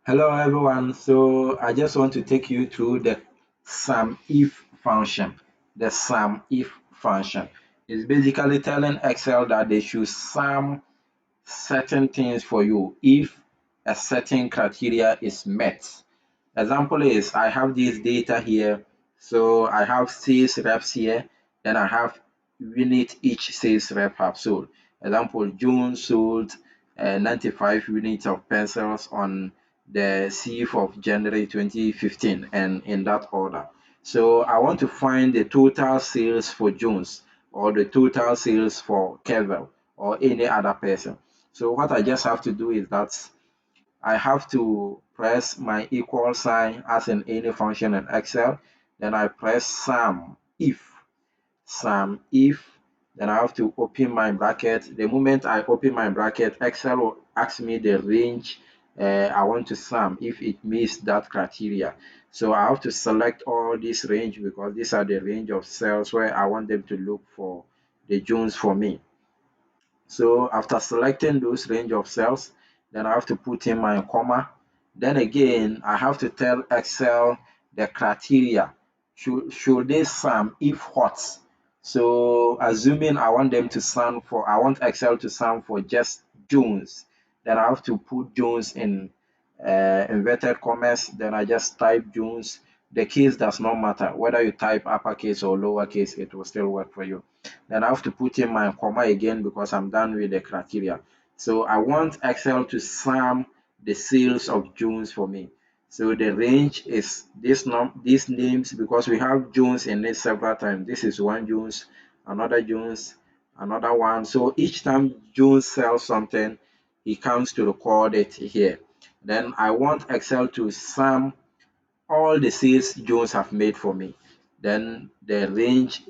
Hello everyone. So I just want to take you through the SUMIF function. The SUMIF function is basically telling Excel that they should sum certain things for you if a certain criteria is met. Example is I have this data here. So I have sales reps here, then I have unit each sales rep have sold. Example, June sold 95 units of pencils on the 6th of January 2015 and in that order. So I want to find the total sales for Jones or the total sales for Kevin or any other person. So what I just have to do is that I have to press my equal sign as in any function in Excel. Then I press sum if, then I have to open my bracket. The moment I open my bracket, Excel will ask me the range I want to sum if it meets that criteria. So I have to select all this range because these are the range of cells where I want them to look for the Jones for me. So after selecting those range of cells, then I have to put in my comma. Then again, I have to tell Excel the criteria. Should they sum if what? So assuming I want them to sum for, I want Excel to sum for just Jones, then I have to put Jones in inverted commas. Then I just type Jones. The case does not matter whether you type uppercase or lowercase, it will still work for you. Then I have to put in my comma again because I'm done with the criteria. So I want Excel to sum the sales of Jones for me. So the range is these names because we have Jones in it several times. This is one Jones, Jones, another one. So each time Jones sells something, he comes to record it here. Then I want Excel to sum all the sales Jones have made for me. Then the range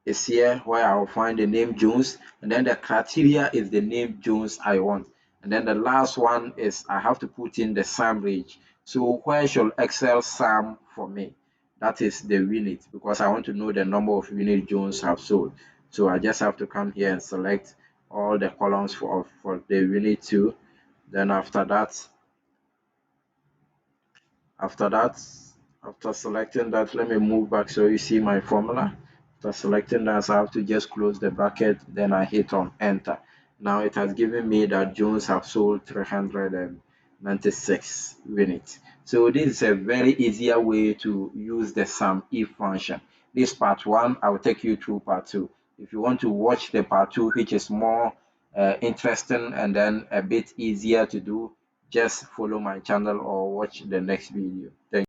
is here where I'll find the name Jones, and then the criteria is the name Jones I want. And then the last one is I have to put in the sum range. So where should Excel sum for me? That is the unit because I want to know the number of units Jones have sold. So I just have to come here and select all the columns for the unit 2. Then after that, after selecting that, let me move back so you see my formula. After selecting that, so I have to just close the bracket, then I hit on enter. Now it has given me that Jones have sold 396 units. So this is a very easier way to use the sum if function. This part one, I will take you through part two. If you want to watch the part two, which is more interesting and then a bit easier to do, just follow my channel or watch the next video. Thank